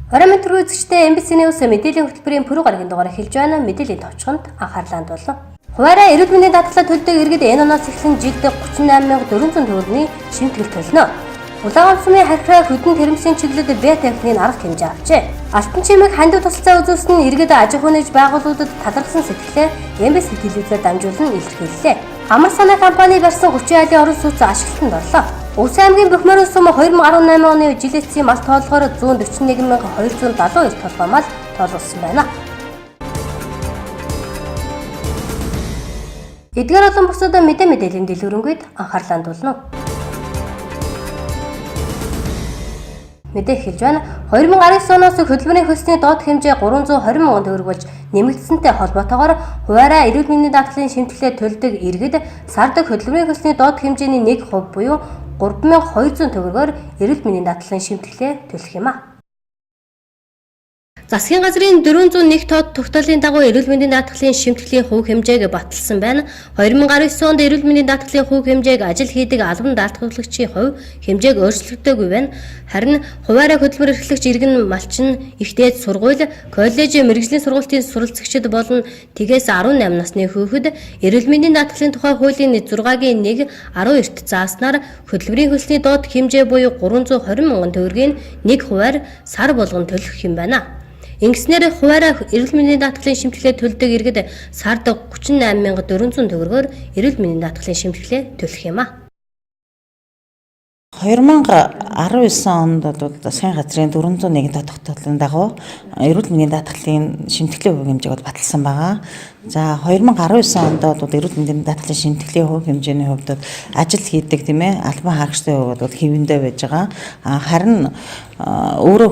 Орой мэдрэг үзэгчдээ MBC NEWS мэдээллийн хөтөлбөрийн пүрэв гарагийн дугаар эхэлж байна. Мэдээллийн товчхонд анхаарлаа хандуулна. Хуваараа эрүүл мэндийн даатгалаа төлдөг иргэд энэ оноос эхлэн жилдээ 38,400 төгрөгийн шимтгэл төлнө. Улаан сумын харьхаа хөдөн тэрэмсийн чиглэлд бие техникийн арга хэмжээ авчээ. Алтан чимэг хандив тусалцаа үзүүлсэн иргэд аж ахуй нэгж байгууллагуудад талархсан сэтгэлээ MBC телевизээр дамжуулан илэрхийллээ. Амар санаа компани барьсан 30 айлын орон сууц ашиглалтанд орлоо. Улсын аймгийн Бохморын сум 2018 оны жилэтсийн мал тоолгоор 141,272 толгой мал тоолгосон байна. Эдгээр олон бусад мэдээллийн дэлгүүрэнгээд анхаарлаа хандуулна. Мэдээ эхэлж байна. 2019 оноос хөтөлбөрийн хөлсний доод хэмжээ 320 мянган төгрөг болж нэмэгдсэнтэй холбоотойгоор хуваараа эрүүл мэндийн даатгалын шимтгэлээ төлдөг иргэд сард хөтөлбөрийн хөлсний доод хэмжээний 1% буюу 3,200 төгрөгөөр эрүүл мэндийн даатгалын шимтгэлээ төлөх юм а. Засгийн газрын 401 тоод тогтоолын дагуу эрүүл мэндийн даатгалын шимтгэлийн хувь хэмжээг баталсан байна. 2019 онд эрүүл мэндийн даатгалын хувь хэмжээг ажил хийдэг албан даатгалагчийн хувь хэмжээг өөрчлөгдөөгүй байна. Харин хуваараа хөтөлбөр эрхлэгч иргэн малчин их дээд сургууль, коллеж, мэргэжлийн сургуулийн суралцагчид болон тгээс 18 насны хүүхэд эрүүл мэндийн даатгалын тухай хуулийн 6-гийн 1 12-т зааснаар хөтөлбөрийн хөлсний доод хэмжээ буюу 320 мянган төгрөгийн 1 хувиар сар болгон төлөх юм байна. Ингэснээр хуваараа эрүүл мэндийн даатгалын шимтгэлээ төлдөг иргэд сард 38,400 төгрөгөөр эрүүл мэндийн даатгалын шимтгэлээ төлөх юм а. 2019 онд засгийн газрын 401 тоо тогтоолын дагуу эрүүл мэндийн даатгалын шимтгэлийн хувь хэмжээг баталсан байгаа. За 2019 онд эрүүл мэндийн даатгалын шимтгэлийн хувь хэмжээний хувьд ажил хийдэг тийм ээ албан хаагчтай хувьд хэвэндээ байж байгаа. Харин өөрөө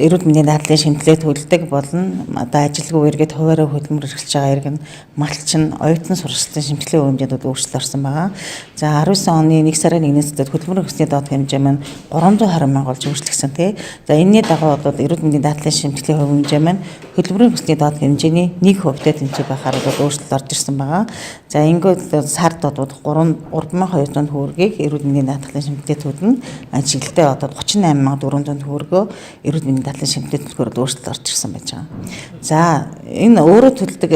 эрүүл мэндийн даатгалын шимтгэлээ төлдөг болон ажилгүй эргээд хуваараа хөтөлбөр эрхэлж байгаа иргэн малчин оюутан сургалтын шимтгэлийн хувь хэмжээнд өөрчлөлт орсон байгаа. За 19 оны 1 сарын 1-ээс хөтөлбөрийн хөлсний доод хэмжээ маань 320 мянга болж өөрчлөгдсөн тий. За энэний дагуу эрүүл мэндийн даатгалын шимтгэлийн хувь хэмжээ маань хөтөлбөрийн хөлсний доод хэмжээний 1% тэнцээ байхаар өөрчлөлт орж ирсэн байгаа. За ингээд сард 3,200 төгрөгийг эрүүл мэндийн даатгалын шимтгэлээ төлнө. Жилдээ 38,400 төгрөгөө эрүүл мэндийн даатгалын шимтгэлээ төлөхөөр өөрчлөлт орж ирсэн байж байгаа. За энэ өөрөө төлдөг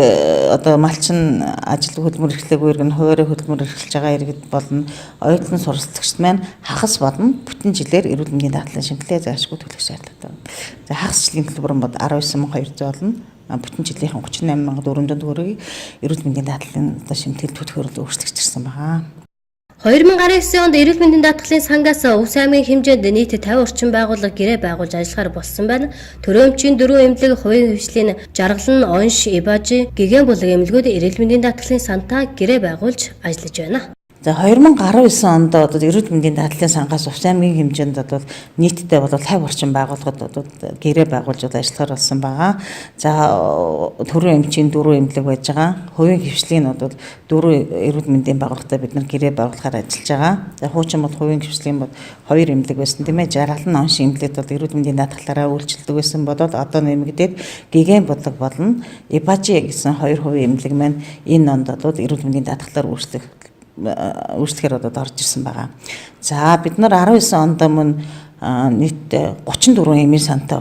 малчин ажил хөтөлбөр эрхлээгүй иргэн хуваараа хөтөлбөр эрхэлж байгаа иргэд болон оюутан суралцагчид маань хагас бодно бүтэн жилээр эрүүл мэндийн даатгалын шимтгэлээ заашгүй төлөх шаардлагатай байна. За хагас жилийн төлбөр нь 19,200 болно. Бүтэн жилийн 38,400 төгрөгийг эрүүл мэндийн даатгалын шимтгэл төлөхөөр өөрчлөгдсөн байгаа. 2019 онд эрүүл мэндийн даатгалын сангаас Улсын аймгийн хэмжээнд нийт 50 орчим байгууллага гэрээ байгуулж ажиллахаар болсон байна. Төрөөмчийн 4 эмнэлэг, хувийн хвшлийн жаргалан, онш, ибажи, гэгэн булаг эмнэлгүүд эрүүл мэндийн даатгалын сантаа гэрээ байгуулж ажиллаж байна. За 2019 онд эрүүл мэндийн даатгалын сангаас Улсын аймгийн хэмжээнд нийтдээ 50 орчим байгууллагад гэрээ байгуулж ажиллахаар болсон байгаа. За төрийн эмчийн 4 эмнэлэг байж байгаа. Хувийн хвшлийн 4 эрүүл мэндийн байгууллагатай бид нар гэрээ байгуулахаар ажиллаж байгаа. За хуучин бол хувийн хвшлийн 2 эмнэлэг байсан тийм ээ. Жаргалан, онш эмнэлэгт эрүүл мэндийн даатгалаараа үйлчилдэг байсан бодоод одоо нэмэгдээд гэгэн булаг болон ибажи гэсэн 2 хувийн эмнэлэг маань энэ онд эрүүл мэндийн даатгалаар өөрчлөлтөөр орж ирсэн байгаа. За бид нар 19 онд мөн нийт 34 эмийн сантай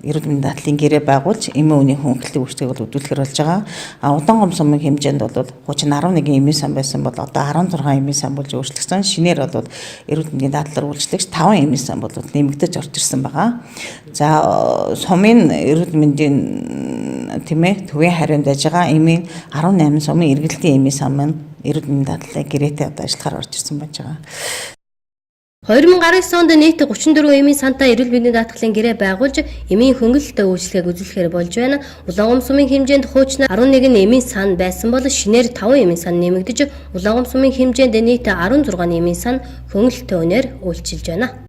эрүүл мэндийн даатгалын гэрээ байгуулж эмийн үеийн хөнгөлөлтийн үйлчлэгийг хөдөлгөхөр болж байгаа. Удаангом сумын хэмжээнд хуучин 11 эмийн сан байсан бол одоо 16 эмийн сан болж өөрчлөгдсөн. Шинээр эрүүл мэндийн даатгалаар үйлчлэгч 5 эмийн сан нэмэгдэж орж ирсэн байгаа. За сумын эрүүл мэндийн төвийн хариунд байж байгаа эмийн 18 сумын эргэлтийн эмийн сан маань эрүүл мэндийн даатгалын гэрээтэй ажиллахаар орж ирсэн байж байгаа. 2019 онд нийт 34 эмийн сантаа эрүүл мэндийн даатгалын гэрээ байгуулж эмийн хөнгөлөлтөд үйлчлэгийг үзүүлэхээр болж байна. Улаан сумын хэмжээнд хуучин 11 эмийн сан байсан бол шинээр 5 эмийн сан нэмэгдэж Улаан сумын хэмжээнд нийт 16 эмийн сан хөнгөлөлтөд өнөр үйлчилж байна.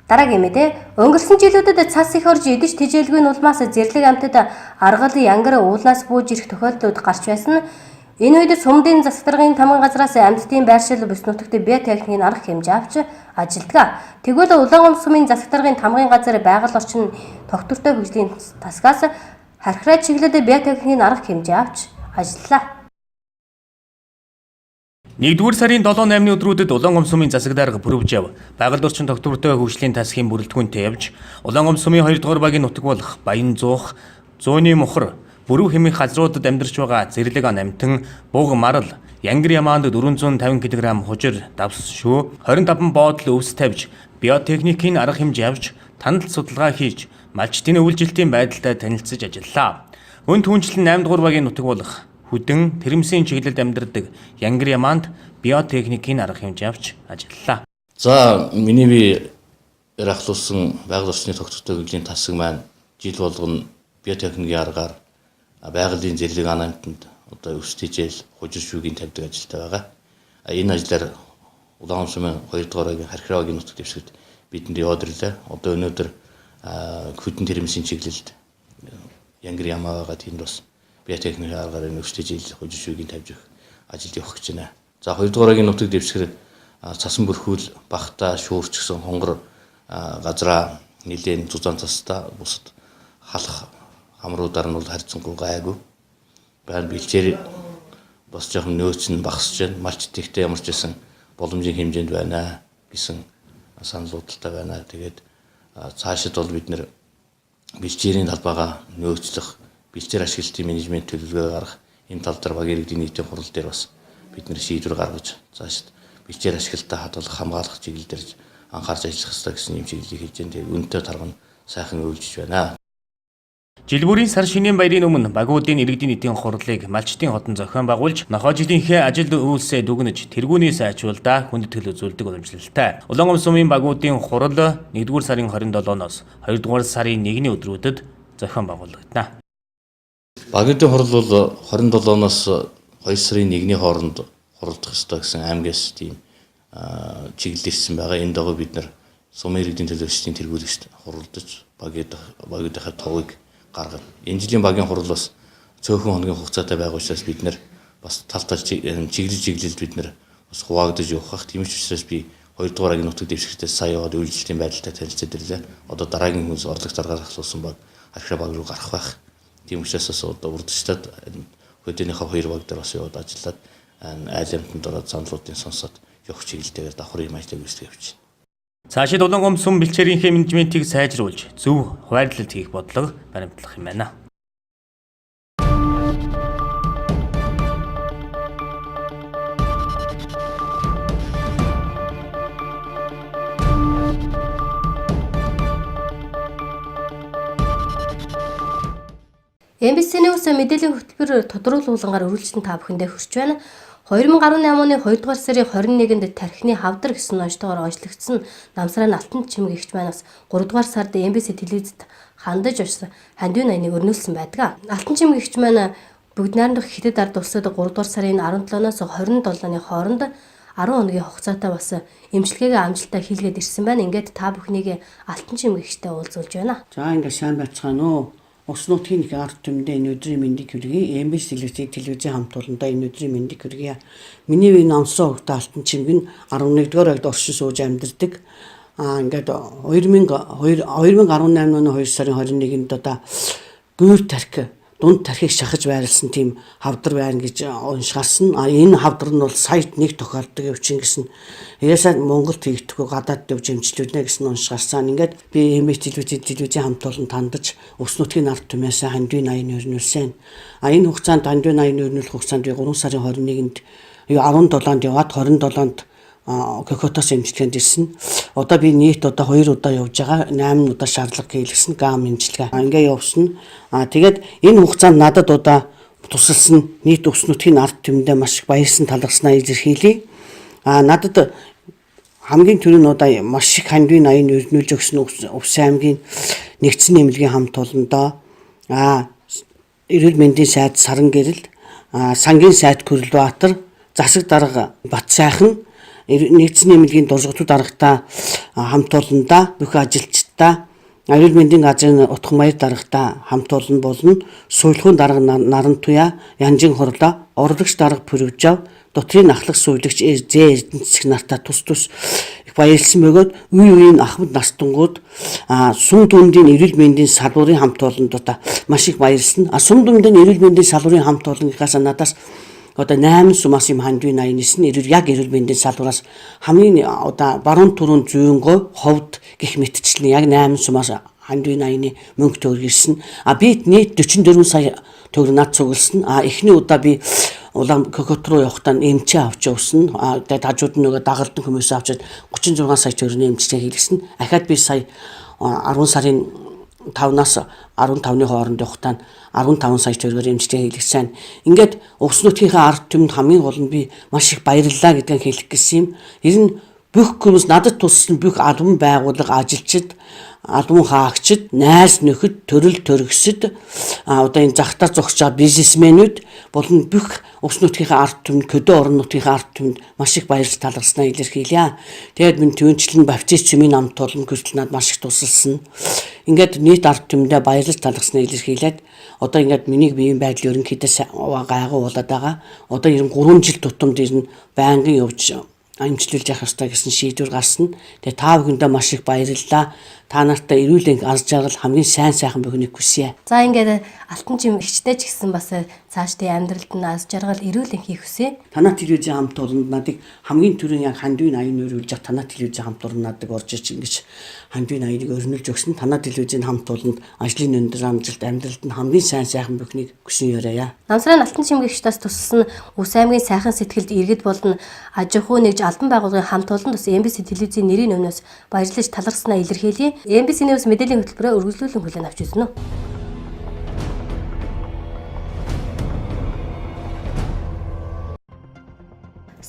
Дараагийн мэдээ өнгөрсөн жилүүдэд цас их орж идэж тэжээлгүй нулмаас зэрлэг амтад аргал янгар уулнаас бууж ирэх тохиолдлууд гарч байсан. Энэ үед сумдын засаг даргын тамгын газраас амьтдын байршил бүс нутагт бие техникийн арга хэмжээ авч ажилддаг. Тэгвэл Улаан сумын засаг даргын тамгын газар байгаль орчин тогтвортой хөгжлийн тасгаас харьхраа чиглэлд бие техникийн арга хэмжээ авч ажиллалаа. Нэгдүгээр сарын 7-8-ны өдрүүдэд Улаангом сумын засаг дарга Бүрөвжав байгаль орчин тогтвортой хөгжлийн тасгийн бүрэлдэхүүнтэй явж Улаангом сумын 2 дугаар багийн нутаг болох Баян Зуух, Зууны Мухар, Бүрүү хэмээх газруудад амьдарч байгаа зэрлэг ан амтан, буг марал, янгир ямаанд 450 кг хужир, давс шүү, 25 боодол өвс тавьж, биотехникийн арга хэмжээ авч, танил судалгаа хийж, малчтын өвлжилтийн байдалтай танилцж ажиллалаа. Өн түнчлэн 8 дугаар багийн нутаг болох Хүдэн, Тэрэмсийн чиглэлд амьдардаг янгир ямаанд биотехникийн арга хэмжээ авч ажиллалаа. За миний би ярахлуулсан байгаль орчны тогтвортой хөгжлийн тасаг маань жил болгоно биотехникийн аргаар байгалийн зэрлэг ан амтанд одоо өвсдөжэл хужир шүүгийн тавьдаг ажилтай байгаа. Энэ ажлаар Улаангом сумын 2 дугаар багийн Хархираагийн нутаг дэвсгэрт бидэнд яваад ирлээ. Одоо өнөөдөр Хүдэн Тэрэмсийн чиглэлд янгир ямаагаа тэнд бас биотехникийн аргаар өвсдөжэл хужир шүүгийн тавьж өгөх ажилд явах гэж байна. За 2 дугаар багийн нутаг дэвсгэр цасан бүрхүүл, багтаа, шүүрч гэсэн хонгор газраа нэлээд зузаан цастаа бусад халах амруудаар нь бол харьцангуй гайгүй. Баян бэлчээр бас жоохон нөөц нь багасж байна. Малч тэгтээ ямар ч байсан боломжийн хэмжээнд байна гэсэн саналуудтай байна. Тэгээд цаашид бол бид нэр бэлчээрийн талбайгаа нөөцлөх, бэлчээр ашиглалтын менежмент төлөвлөгөө гаргах, энэ тал дээр багийн иргэдийн нийтийн хурал дээр бас бид нэр шийдвэр гаргаж цаашид бэлчээр ашиглалтаа хадгалах, хамгаалах чиглэл дээр анхаарч ажиллах хэрэгтэй гэсэн юм чиглэлийг хийж байна. Тэгээд үнэтэй тарга нь сайхан үйлжиж байна. Жил бүрийн сар шинийн баярын өмнө багуудын иргэдийн нийтийн хурлыг малчтын хотон зохион байгуулж, нохой жилийнхээ ажил үйлсээ дүгнэж, тэргүүний сайжруулалтаа хүндэтгэл үзүүлдэг уламжлалтай. Улаангом сумын багуудын хурал 1-р сарын 27-ноос 2-р сарын 1-ний өдрүүдэд зохион байгуулагдана. Багуудын хурал бол 27-ноос 2 сарын 1-ний хооронд хуралдах ёстой гэсэн аймгаас тийм чиглэл ирсэн байгаа. Энэ дагуу бид нар сумын иргэдийн төлөөлөгчдийн тэргүүлэгт хуралдаж багуудынхаа товыг гаргана. Энэ жилийн багийн хурал бас цөөхөн хоногийн хугацаатай байгаа учраас бид нар бас тал чиглэлд бид нар бас хуваагдаж явах. Тийм ч учраас би 2 дугаар багийн нутаг дэвсгэртээ сая яваад үйлчлэлийн байдалтай танилцаад ирлээ. Одоо дараагийн хүнс орлогч даргаар ахлуулсан баг Хархираа баг руу гарах байх. Тийм учраас бас одоо урдчлаад хөдөөнийхөө 2 баг дээр бас яваад ажиллаад айл амтанд ороод саналуудын сонсоод явах чиглэлтэйгээр давхар юм ажлыг үүсгэж явж байна. Цаашид Улаангом сум бэлчээрийнхээ менежментийг сайжруулж, зөв хуваарлалт хийх бодлого баримтлах юм байна. MBC NEWS мэдээллийн хөтөлбөр тодруулуулангаар үргэлжлэн та бүхэндээ хүрч байна. 2018 оны 2 дугаар сарын 21-нд тархины хавдар гэсэн онцлогоор онцлогдсон намсрын алтан чимэг эгч маань бас 3 дугаар сард MBC телевизэд хандаж очсон хандив найныг өрнүүлсэн байдаг. Алтан чимэг эгч маань бүгд найрамдах хитэд ард улсад 3 дугаар сарын 17-наас 27-ны хооронд 10 хоногийн хугацаатай бас эмчилгээгээ амжилттай хийлгээд ирсэн байна. Ингээд та бүхнийг алтан чимэг эгчтэй уулзуулж байна. За ингээд сайн байцгаана уу. Ус нутгийн их ард түмэндээ энэ өдрийн мэндийг хүргэе. MBC телевизийн хамтууландаа энэ өдрийн мэндийг хүргэе. Миний үе намсраа хөвгтө алтан чимэг нь 11-р айлд оршин сууж амьдардаг. Ингээд 2018 оны 2 сарын 21-нд одоо гүйр тархи дунд тархийг шахаж байрлсан тийм хавдар байна гэж уншгарсан. Энэ хавдар нь бол саяд нэг тохиолдог явж гисэн. Ясаа Монголд хийгдэхгүй гадаад дэвж эмчлүүлнэ гэсэн уншгарсан. Ингээд би MBC телевизийн хамтуулан тандаж ус нутгийн ард түмээс хандвийн 80 өрнүүлсэн. Энэ хугацаанд хандвийн 80 өрнүүлэх хугацаанд 3 сарын 21-нд 17-нд яваад 27-нд Кокотос эмчилгээнд ирсэн. Одоо би нийт одоо 2 удаа явж байгаа. 8 удаа шаардлага хийлгэсэн гам эмчилгээ. Ингээ явсан. Тэгээд энэ хугацаанд надад одоо тусалсан нийт ус нутгийн ард түмэндээ маш их баярсан талархснаа илэрхийлье. Надад хамгийн түрүүнд одоо маш их хандвийн 80 өрнүүлж өгсөн Увс аймгийн нэгдсэн нэмлэгийн хамт олондоо эрүүл мэндийн сайд Саран гэрэл, сангийн сайд Күрлбаатар, засаг дарга Бат сайхан нэгдсэн нэмлэгийн дурсгалууд даргатай хамт олондоо бүх ажилчдаа аюул мэндийн газрын утхан баяр даргатай хамт олон болно. Суйлахуун дарга Наран туяа, Янжин хорлоо, урлагч дарга Бүрөвжав, дотрийн ахлах сувилагч Зээ Эрдэнэцэг нартай тус их баярлсан бөгөөд үе үеийн ахмад настангууд сум дүндийн эрүүл мэндийн салбарын хамт олонд одоо маш их баярлсан. Сум дүндийн эрүүл мэндийн салбарын хамт олонныхаас надаас одоо 8 сумаас юм хандвийн 89 нь яг эрүүл мэндийн салбараас хамгийн одоо баруун түрүүн зүйнгөө ховд гих мэтчлэн яг 8 сумаас хандвийн 80-ны мөнгө төгрөг ирсэн. Би нийт 44 сая төгрөг над цугласан. Эхний удаа би улаан кокот руу явахдаа эмчээ авч явсан. Тэгээд хажууд нь нөгөө дагалдан хүмүүс авчиад 36 сая төгрөгийн эмчтэй хийлгэсэн. Ахаад би сая 10 сарын 5-аас 15-ны хооронд явахдаа 15 сая төгрөгөөр эмчтэй хийлгэсэн. Ингээд Увс нутгийнхаа ард түмэнд хамгийн гол нь би маш их баярлалаа гэдгийг хэлэх гэсэн юм. Ер нь бүх хүмүүс надад туссан бүх албан байгууллага ажилчид, албан хаагчид, найз нөхөд, төрөл төрөсөд одоо энэ захтар зогсож байгаа бизнесмэнүүд болон бүх Увс нутгийнхаа ард түмэнд, хөдөө орон нутгийнхаа ард түмэнд маш их баярлал талархснаа илэрхийлье. Тэгээд минь төвөнчлэн баптист цэмийн намт толон гэрэл над маш их тусалсан. Ингээд нийт ард түмэндээ баярлал талархснаа илэрхийлээд одоо ингээд миний биеийн байдал ерөнхийдөө гайгүй болоод байгаа. Одоо 3 жил тутамд ирнэ байнгын явж амжилуулж явах ёстой гэсэн шийдвэр гарсан. Тэгээ та бүхэндээ маш их баярлалаа. Та нартай эрүүл аз жаргал хамгийн сайхан бүхнийг хүсье. За ингээд алтан жим ихтэй ч гэсэн бас цаашдын амьдралд нь аз жаргал эрүүл хийх хүсье. Танай телевизийн хамт олонд надыг хамгийн түрүүн яг хандвийн 80-ны өрүүлж явах танай телевизийн хамт олонд надыг орж ич ингэж хандвийн 80-ыг өрнүүлж өгсөн. Танай телевизийн хамт олонд ажлын өндөр амжилт амьдралд нь хамгийн сайхан бүхнийг хүсэн яриа. Намсрын алтан жим гихчдээс туссан Үс аймгийн сайхан сэтгэлд иргэд болон аж ахуй нэгж албан байгууллагын хамт олон тус MBC телевизийн нэрийн өмнөөс баярлаж талархснаа илэрхийлье. MBC NEWS мэдээллийн хөтөлбөрөөр үргэлжлүүлэн хүлээн авч үзнэ.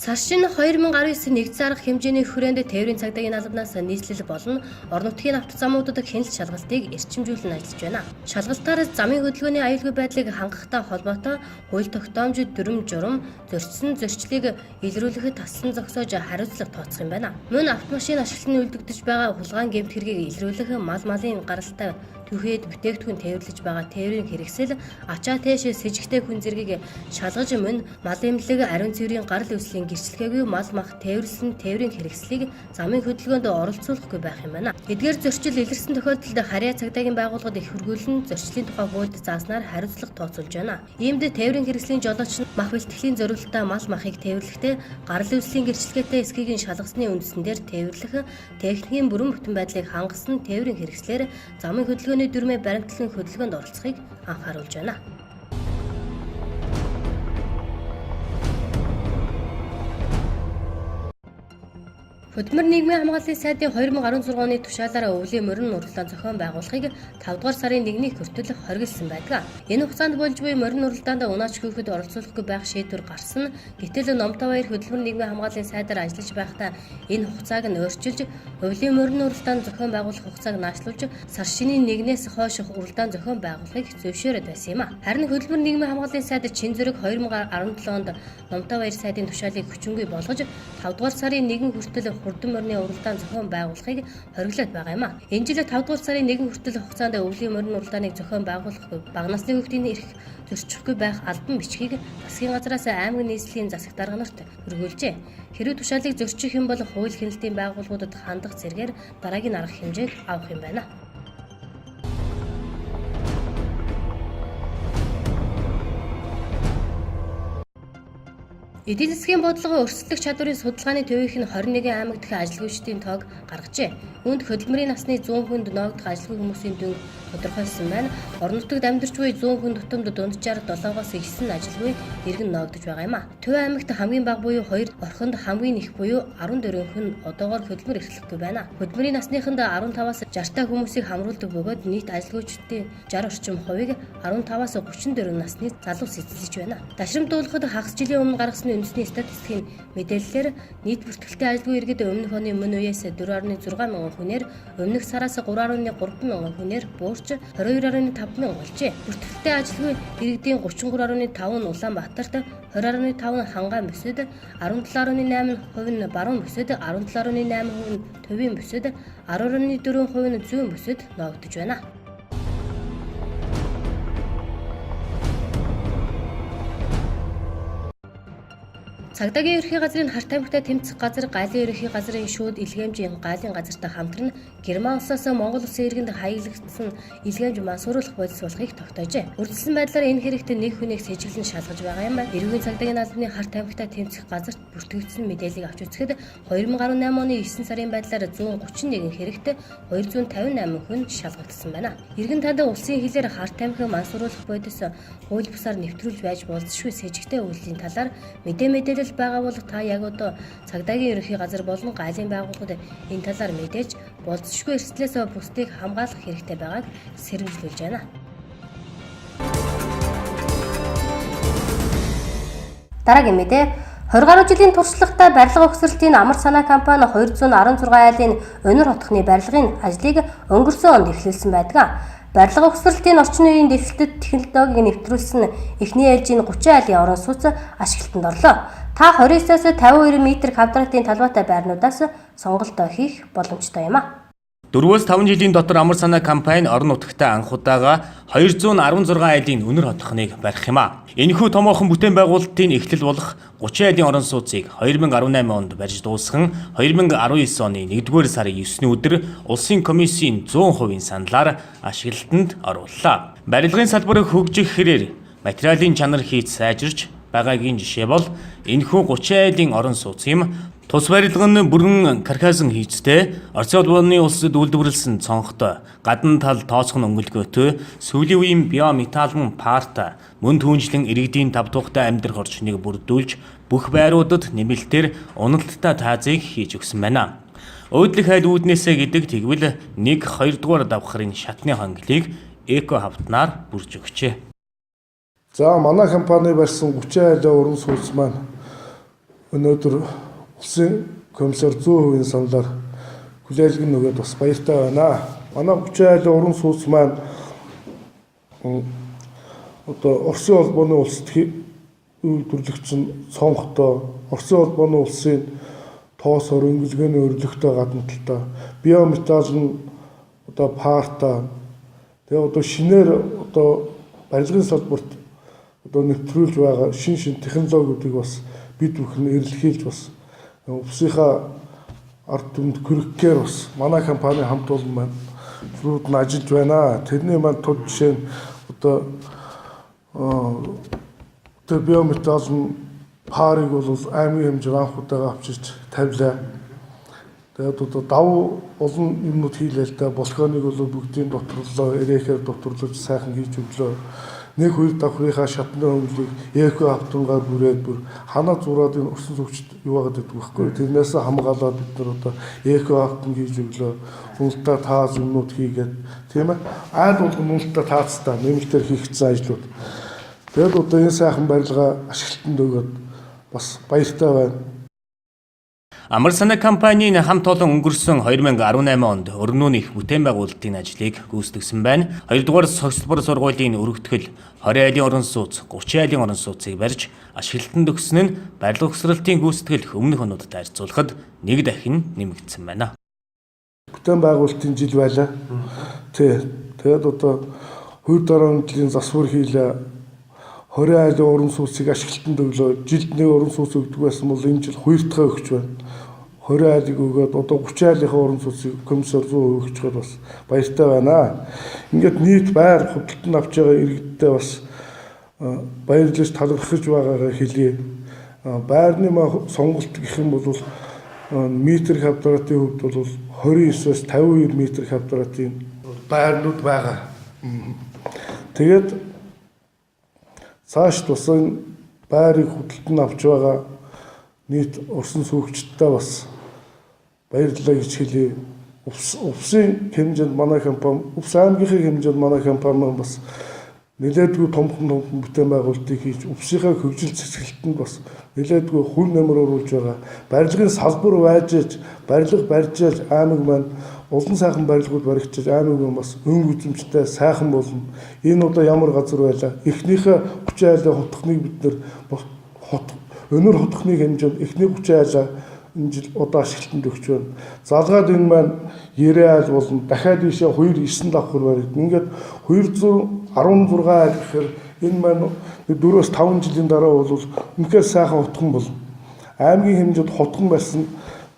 Сар шинэ 2019 нэгд зарах хэмжээний хүрээнд тээврийн цагдаагийн албанаас нийслэл болон орон нутгийн автозамуудад хяналт шалгалтыг эрчимжүүлэн ажиллаж байна. Шалгалтаар замын хөдөлгөөний аюулгүй байдлыг хангахтай холбоотой хууль тогтоомж дүрм журам зөрчсөн зөрчлийг илрүүлэхэд таслан зогсоож хариуцлага тооцох юм байна. Мөн автомашин ашиглан үлдэгдэж байгаа хулгайн гэмт хэргийг илрүүлэх малын гаралтай түүхэд бүтээгдэхүүн тээвэрлэж байгаа тээврийн хэрэгсэл ачаа тийш сэжигтэй хүн зэргийг шалгаж мөн мал эмнэлэг ариун цэврийн гарал үүслийн гэрчлэгээгүй мал мах тээвэрлсэн тээврийн хэрэгслийг замын хөдөлгөөнд оролцуулахгүй байх юм байна. Эдгээр зөрчил илэрсэн тохиолдолд харьяа цагдаагийн байгууллагад их хөргүүлэн зөрчлийн тухай хуульд зааснаар хариуцлага тооцоолж байна. Иймд тээврийн хэрэгслийн жолооч нь мах бэлтгэлийн зориулалтаа мал махыг тээвэрлэхдээ гарал үүслийн гэрчлэгээтэй эсхийг шалгасны үндсэн дээр тээвэрлэх техникийн бүрэн бүтэн байдлыг хангасан тээврийн хэрэгслэр замын хөдөлгөөний дүрмээ баримтлан хөдөлгөөнд оролцохыг анхааруулж байна. Хөтөлбөр нийгмийн хамгааллын сайдын 2016 оны тушаалаараа өвлийн морин уралдаан зохион байгуулахыг 5 дугаар сарын 1-ний хүртэл хориглосон байдаг. Энэ хугацаанд болж буй морин уралдаанд унаач хөөхөд оролцуулахгүй байх шийдвэр гарсан. Гэтэл Номтой Баяр хөтөлбөр нийгмийн хамгааллын сайдаар ажиллаж байхдаа энэ хугацааг нь өөрчилж өвлийн морин уралдаан зохион байгуулах хугацааг наашлуулж сар шинийн 1-ээс хойш уралдаан зохион байгуулахыг зөвшөөрөд байсан юм а. Харин хөтөлбөр нийгмийн хамгааллын сайд чин зэрэг 2017 онд Номтой Баяр сайдын тушаалыг хүчингүй болгож 5 дугаар сарын 1 хүртэл хурдан морины уралдаан зохион байгуулахыг хориглоод байгаа юм а. Энэ жил 5 дугаар сарын 1 хүртэл хугацаанд өвлийн морины уралдааныг зохион байгуулахгүй бага насны хүүхдийн эрх зөрчихгүй байх албан бичгийг засгийн газраас аймаг нийслэлийн засаг дарга нарт өргүүлжээ. Хэрвээ тушаалыг зөрчих юм бол хууль хяналтын байгууллагуудад хандах зэргээр дараагийн арга хэмжээг авах юм байна. Эдийн засгийн бодлогын өрсөлдөх чадварын судалгааны төвийнх нь 21 аймаг дахин ажилгүйчдийн тоог гаргажээ. Үүнд хөдөлмөрийн насны 100 хүнд ноогдох ажилгүй хүмүүсийн дүн тодорхойлсон байна. Орон нутагт амьдарч буй 100 хүн тутамд дунджаар 7-оос 9 ажилгүй иргэн ноогдож байгаа юм а. Төв аймагт хамгийн бага буюу 2, орхинд хамгийн их буюу 14 хүн одоогоор хөдөлмөр эрхлэхгүй байна. Хөдөлмөрийн насныханд 15-аас 60 хүмүүсийг хамруулдаг бөгөөд нийт ажилгүйчдийн 60 орчим хувийг 15-аас 34 насны залуус эзэлж байна. Дашрамдуулахад хагас жилийн өмнө гаргасан үндэсний статистикийн мэдээллээр нийт бүртгэлтэй ажилгүй иргэд өмнөх оны мөн үеэс 4.6 мянган хүнээр өмнөх сараас 3.3 мянган хүнээр буурч 22.5 мянган болжээ. Бүртгэлтэй ажилгүй иргэдийн 33.5 нь Улаанбаатарт, 20.5 нь Хангаан бүсэд, 17.8% нь Баруун бүсэд, 17.8% нь Төвийн бүсэд, 10.4% нь Зүүн бүсэд ноогдож байна. Цагдаагийн ерөнхий газрын харт аймагтай тэмцэх газар Галын ерөнхий газрын шүүд илгээмжийн Галын газартай хамтран Герман улсаас Монгол улсын иргэнд хаягдсан илгээмж мансууруулах бодис болохыг тогтоожээ. Үргэлжлэн байдлаар энэ хэрэгт нэг хүнийг сэжиглэн шалгаж байгаа юм байна. Эрүүгийн цагдаагийн албаны харт аймагтай тэмцэх газарт бүртгэгдсэн мэдээллийг авч үзэхэд 2018 оны 9 сарын байдлаар 131 хэрэгт 258 хүн шалгагдсан байна. Иргэн танд улсын хилээр харт аймаг мансууруулах бодис хууль бусаар нэвтрүүлж байж болзошгүй сэжигтэй үйлдлийн талаар мэдээлэл байгаа бол та яг одоо цагдаагийн ерөнхий газар болон галын байгууллагад энэ талаар мэдээж болзошгүй эрсдлээс бусдыг хамгаалах хэрэгтэй байгааг сэрэмжлүүлж байна. Дараагийн мэдээ 20 гаруй жилийн туршлагатай барилга өгсрэлтийн амар санаа компани 216 айлын өнөр хотхны барилгын ажлыг өнгөрсөн онд эхлүүлсэн байдаг. Барилга өгсрэлтийн орчин үеийн дэвшилтэд технологиг нэвтрүүлсэн эхний ээлжийн 30 айлын орон сууц ашиглалтанд орлоо. Та 29-аас 52 м квадратын талбайтай байрнуудаас сонголт хийх боломжтой юм а. 4-5 жилийн дотор амар санаа компани орон нутагтаа анх удаага 216 айлын өнөр хотхныг барих юм а. Энэхүү томоохон бүтээн байгуулалтын эхлэл болох 30 айлын орон сууцыг 2018 онд барьж дуусган 2019 оны 1-р сарын 9-ний өдөр улсын комиссийн 100% саналаар ашиглалтанд орууллаа. Барилгын салбарыг хөгжих хэрээр материалын чанар хийц сайжирч байгаагийн жишээ бол энэхүү 30 айлын орон сууц юм. Тус барилга нь бүрэн каркасан хийцтэй, Орос улбаны улсад үйлдвэрлэсэн цонхтой, гадна тал тооцхон өнгөлгөөтэй, сүүлийн үеийн биометаллын парт, мөн түүнчлэн иргэдийн тавтухтай амьдрах орчныг бүрдүүлж, бүх байруудад нэмэлтээр уналттай таазыг хийж өгсөн байна. Өөдлөх айл үүднээсээ гэдэг тэгвэл 1-2 дугаар давхрын шатны хонглыг эко хавтнаар бүрж өгчээ. За манай компани барьсан 30 айлын уран сууц маань өнөөдөр улсын комиссар 100% саналаар хүлээлгэн нөгөөд бас баяртай байна. Манай 30 айлын уран сууц маань одоо Оросын улбаны улсад үйлдвэрлэгдсэн цонхтой, Оросын улбаны улсын тоос хөрөнгөлгөөний өрлөгтэй гадна талтай биометалл нь одоо парта тэгээ одоо шинээр одоо барилгын салбарт одоо нэвтрүүлж байгаа шин технологиудыг бас бид бүхэн эрэлхийлж бас өвсийнхаа ард түмэнд хүргэхээр бас манай компани хамт олон маань шууд нь ажиллаж байна. Тэрний маань тод жишээ нь одоо биометалл нь парыг бол аймгийн хэмжээр анх удаага авчирч тавилаа. Тэгээд одоо давуу олон юмнууд хийлээ л да. Балконыг бол бүгдийн доторлоо, эрэхээр доторлож сайхан хийж өглөө. 1-2 давхрынхаа шатны хөндлөгийг эко автонгаар бүрээд бүр ханаа зураад энэ өрсөн сүгчд юу яагаад гэдэг вэ хэвгүй. Тэрнээс хамгаалаад бид нар одоо эко автон хийж өглөө. Үнэлтэ тааз юмнууд хийгээд тийм ээ. Айл болгон үнэлтэ таацтай нэмэлтээр хийгдсэн ажлууд. Тэгээд одоо энэ сайхан барилгаа ашиглалтанд өгөөд бас баяртай байна. Амар санаа компанийн хамт олон өнгөрсөн 2018 онд өргөнүүн их бүтээн байгуулалтын ажлыг гүйцэтгэсэн байна. 2-р цогцлбор сургуулийн өргөтгөл 20 айлын орон сууц, 30 айлын орон сууцыг барьж ашиглалтанд өгсөн нь барилга өгсрэлтийн гүйцэтгэл өмнөх онуудад харьцуулахад нэг дахин нэмэгдсэн байна. Бүтээн байгуулалтын жил байлаа. Тэгээд одоо 2-7 жилийн засвар хийлээ. 20 айлын орон сууцыг ашиглалтанд өглөө. Жилд нэг орон сууц өгдөг байсан бол энэ жил 2 дахь өгч байна. 20 айлыг өгөөд одоо 30 айлынхаа орон сууцыг комиссар 100% өгч байгаа бас баяртай байна. Ингээд нийт байр худалдан авч байгаа иргэдтэй бас баярлаж талархаж байгаагаа хэлье. Байрны сонголт гэх юм бол метр квадратын хувьд бол 29-аас 52 метр квадратын байрнууд байгаа. Тэгээд цааш тусан байрыг худалдан авч байгаа нийт орсон сүйгчдтэй бас баярлалаа гэж хэлье. Увсын хэмжээнд манай компани, Увс аймгийнхын хэмжээнд манай компани бас нэлээдгүй томхон бүтээн байгуулалтыг хийж Увсынхаа хөгжил цэцгэлтэнд бас нэлээдгүй хүн нэмэр оруулж байгаа. Барилгын салбар байжж, барилга барьж аймаг маань олон сайхан барилгууд баригчиж аймаг маань бас өнгө үзэмжтэй сайхан болно. Энэ удаа ямар газар байлаа? Эхнийхээ 30 айлын хотхныг бид нэр өнөр хотхныг хэмжээнд эхний 30 айлаа энэ жил удаа ашиглалтанд өгч байна. Залгаад энэ маань 90 айл болно. Дахиад ийшээ 2-9 давхар баригдана. Ингээд 216 айл гэхээр энэ маань 4-5 жилийн дараа бол үнэхээр сайхан утхан бол. аймгийн хэмжээнд хотхон байсан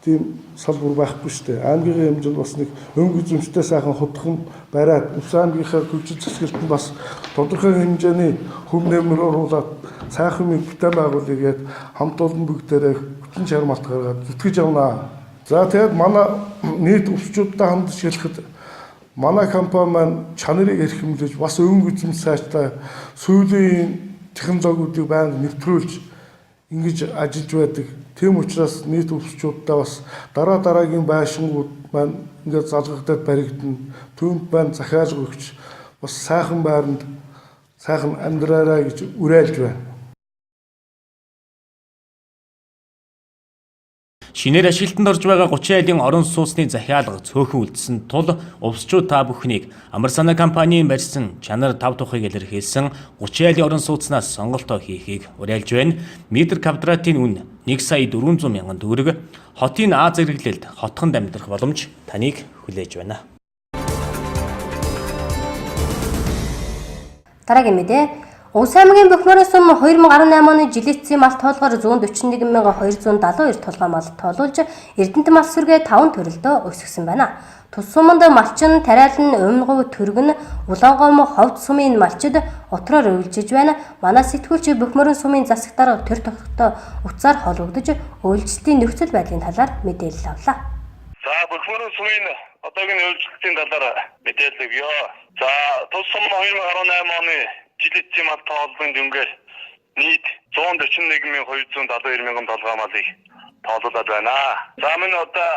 тийм салбар байхгүй шүү дээ. Аймгийн хэмжээнд бас нэг өнгө эзэмштэй сайхан хотхон бариад Өвс аймгийнхаа хөгжил засаглалт нь бас тодорхой хэмжээний хөв нэмэр оруулаад сайхан юм бүтээн байгуулъя гээд хамт олон бүгдээрээ бүтэн чармалт гаргаад зүтгэж явнаа. За тэгээд манай нийт өвчтөдтэй хамтарч хэлэхэд манай компани маань чанарыг эрхэмлэж бас өнгө эзэм сайжтай сүүлийн технологиудыг байнга нэвтрүүлж ингэж ажиллаж байдаг. Тийм учраас нийт өвчтөдтэй бас дараагийн байшингууд маань ингээд залгагдаад баригдана. Түүнд маань захиалга өгч бас сайхан байранд сайхан амьдраарай гэж уриалж байна. Шинээр ажилтанд орж байгаа 30 айлын орон сууцны захиалга цөөхөн үлдсэн тул увсчууд та бүхнийг амар санаа компанийн барьсан чанар 5 тухайг илэрхийлсэн 30 айлын орон сууцнаас сонголтоо хийхийг уриалж байна. Метр квадратын үн 1,400,000 төгрөг. Хотын А зэрэглэлд хотхонд амьдрах боломж таныг хүлээж байна. Дараагийн мэдээ. Өвс аймгийн Бөхмөрийн сум 2018 оны жилэтцийн мал тоолгоор 141,272 толгой мал тоолуулж Эрдэнэт мал сүргээ 5 төрөлдөө өсгсөн байна. Тус суманд малчин, тариалан, өмнөгөв, түргэн, улаангом, ховд сумын малчид отроор үйлжиж байна. Манай сэтгүүлч Бөхмөрийн сумын засаг дарга төр тогтолтой утсаар холбогдож үйлчлэлийн нөхцөл байдлын талаар мэдээлэл авлаа. За Бөхмөрийн сумын одоогийн үйлчлэлийн талаар мэдээлэл өгье. За тус сум 2018 оны жилэтцийн мал тооллын дүнгээр нийт 141,272 толгой малыг тоолуулад байна. За мөн одоо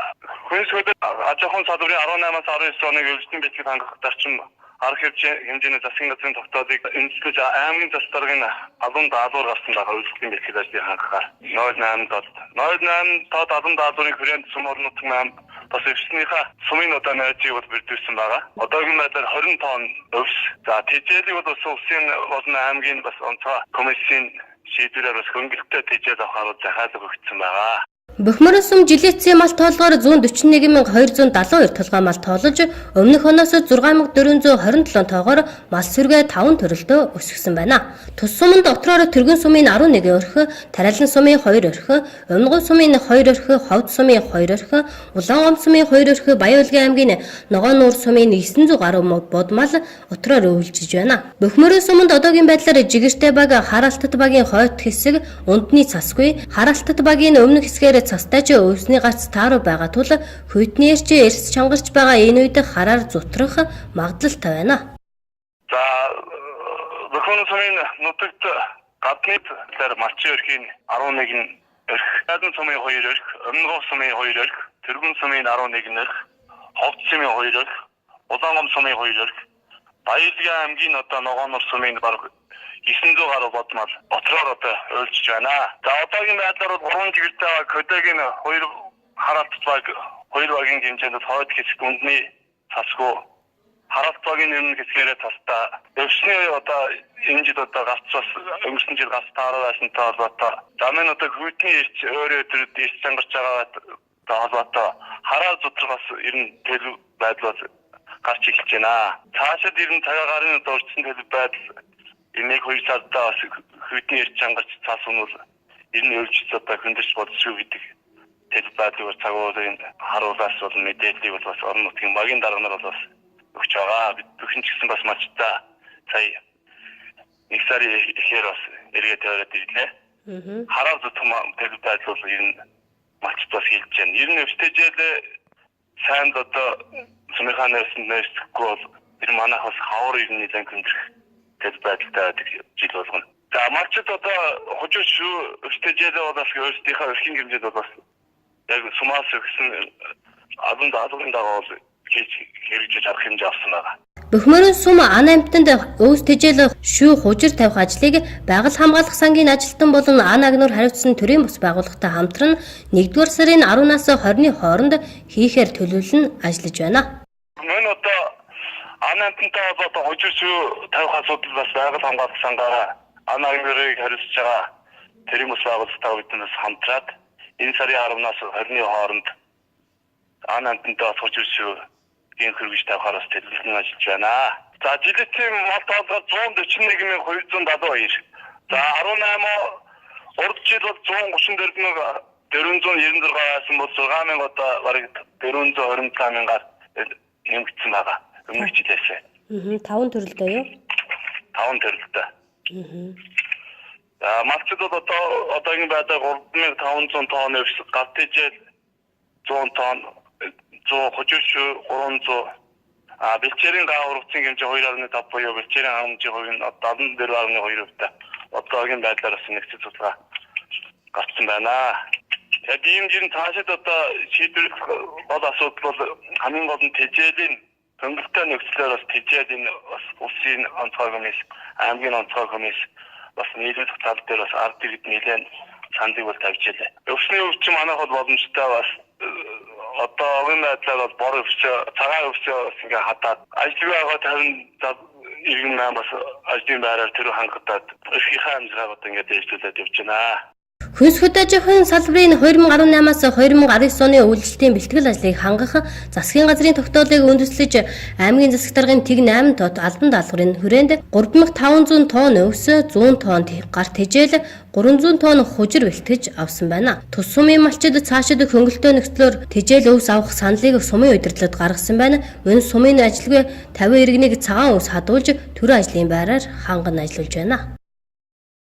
хүнс хөдөл аж ахуйн салбарын 18-аас 19 оны үйлчлэлийн бэлтгэл хангах зарчим арга хэмжээний засгийн газрын тогтоолыг эмчилж аймгийн засаг даргын албан даалгавар гарсан байгаа үйлчлэлийн бэлтгэл ажлыг хангахаар 08 тод албан даалгаврын хүрээнд сум орон нутгийн аймаг бас өвснийхээ сумын одоо найзыг бол бүрдүүлсэн байгаа. Одоогийн байдлаар 20 тонн өвс. За тэжээлийг бол бас улсын болон аймгийн бас онцгой комиссийн шийдвэрээр бас хөнгөлөлтөд тэжээл авахаар захиалга өгсөн байгаа. Бөхмөрийн сум жилэтцийн мал тоолгоор 141,272 толгой мал тоолж өмнөх оноос 6,427 тоогоор мал сүргээ 5 төрөлдөө өсгсөн байна. Тус суманд дотроор түргэн сумын 11 өрх, тариалан сумын 2 өрх, өмнөгөв сумын 2 өрх, ховд сумын 2 өрх, улаангом сумын 2 өрх, Баян-Улгийн аймгийн Ногоонуур сумын 900 гаруй бод мал отроор үйлчилж байна. Бөхмөрийн суманд одоогийн байдлаар жигэртэй баг, хараалтат багийн хойд хэсэг, ундны цасгүй, хараалтат багийн өмнөх хэсгээр цастай ч өвсний гарц тааруу байгаа тул хүйтнээрч эрс чангарч байгаа энэ үед хараар зутрах магадлалтай байна. За Бөхмөрийн сумын нутагт гадны талаар малчин өрхийн 11 өрх, тариалан сумын 2 өрх, өмнөгөв сумын 2 өрх, түргэн сумын 11 өрх, ховд сумын 2 өрх, улаангом сумын 2 өрх, Баян-Улгийн аймгийн одоо Ногоонуур сумын бараг 900 гаруй бод мал отроор одоо уйлжиж байна. За одоогийн байдлаар 3 жигэртэй баг, хөдөөгийн 2 хараалт баг, 2 багийн хэмжээнд хойд хэсэг үндний цасгүй, хараалт багийн өмнө хэсгээрээ цастаа. Өвсний одоо энэ жил одоо гарц бас өнгөрсөн жил гарц таараа байсантай холбоотой. За мөн одоо хүйтний эрч өөрөө өдрөд эрч чангарч байгаатай холбоотой хараа зутрах бас ер нь төлөв байдал гарч эхэлж байна. Цаашид ер нь цагаа гарын одоо урьдчилан төлөв байдал энэ 2 сардаа бас хүйтний эрч чангарч цаас өнөл ер нь өвчц одоо хөндөж болчихгүй гэдэг төлөв байдлыг цагуулын харуулаас бол мэдээллийг бол бас орон нутгийн багийн дарга нар бол бас өгч байгаа. Бид бүхэн ч гэсэн бас малчтай сая нэг сарын ихээр бас эргээд тавиад ирлээ. Хараа зүтгм төлөв байдал бол ер нь малчтай бас хэлж байна. Ер нь өвчтэйжэл сайн одоо сумынхаа нэрсэндгүй бол ер манайх бас хавар ер нь нэлээд хөндрөх төлөв байдалтай байдаг жил болгоно. За малчд одоо хожиж шүү өвчтэйжэл бол бас өөрсдийнхээ өрхийн хэмжээнд бол бас яг сумаас өгсөн албан даалгаврын дагуу хийж хэрэгжиж арга хэмжээ авсан байгаа. Бөхмөрийн сум ан амьтанд өвс тэжээл шүү хужир тавих ажлыг байгаль хамгаалах сангийн ажилтан болон ан агнуур хариуцсан төрийн бус байгууллагатай хамтран 1-р сарын 10-наас 20-ны хооронд хийхээр төлөвлөн ажиллаж байна. Мөн одоо ан амьтантай холбоотой хужир шүү тавих асуудал бас байгаль хамгаалах сангаараа ан агнуурыг хариуцж байгаа төрийн бус байгууллагатай биднээс хамтраад энэ сарын 10-наас 20-ны хооронд ан амьтантай хужир шүү ийм хөргөж тавихаар бас төлөвлөн ажиллаж байна. За жилэтийн мал тоолгоор 141,272. За 18 урд жил бол 134,000 496-аас нь бол 6000 одоо бараг 427 мянгаар нэмэгдсэн байгаа. Өмнөх жилээс. 5 төрөлтэй юу? 5 төрөлтэй. Малчид бол одоогийн байдлаар 3500 тонн өвс гарт ижил 100 тонн 100 хожирч 300 бэлчээрийн гаа ургацын хэмжээ 2.5 буюу бэлчээрийн хангамжийн хувь нь 74.2%-тай одоогийн байдлаар бас нэгцэл судалгаа гарсан байна. Яг ийм цаашид одоо шийдвэрлэх гол асуудал бол хамгийн гол нь тэжээлийн хөнгөлтэй нөхцлөөр бас тэжээлийн бас улсын онцгой комисс, аймгийн онцгой комисс бас нийлүүлэх тал дээр бас ард иргэд нэлээд сандыг бол тавьж байлаа. Өвсний өвчин манайх бол боломжтой бас одоогийн байдлаар бол бор өвчөө, цагаан өвчөө бас ингээ хадаад ажлын байгаа тавин иргэн маань бас ажлын байраар тэр хангалтад өрхийнхаа амжиргааг одоо ингээ дэвшүүлээд явж байна. Хүнс хөтөлбөрийн салбарын 2018-аас 2019 оны үйлчлэлийн бэлтгэл ажлыг хангах засгийн газрын тогтоолыг үндэслэж аймгийн засаг даргын тэг 8 тот албан даалгаврын хүрээнд 3500 тонн өвс, 100 тонн гарт тэжээл, 300 тонн хужир бэлтгэж авсан байна. Тус сумын малчид цаашид хөнгөлтөө нөхцлөөр тэжээл өвс авах саналыг сумын удирдлагад гаргасан байна. Энэ сумын ажилгүй 50 иргэнийг цагаан өвс хадуулж төрийн ажлын байраар ханган ажиллаж байна.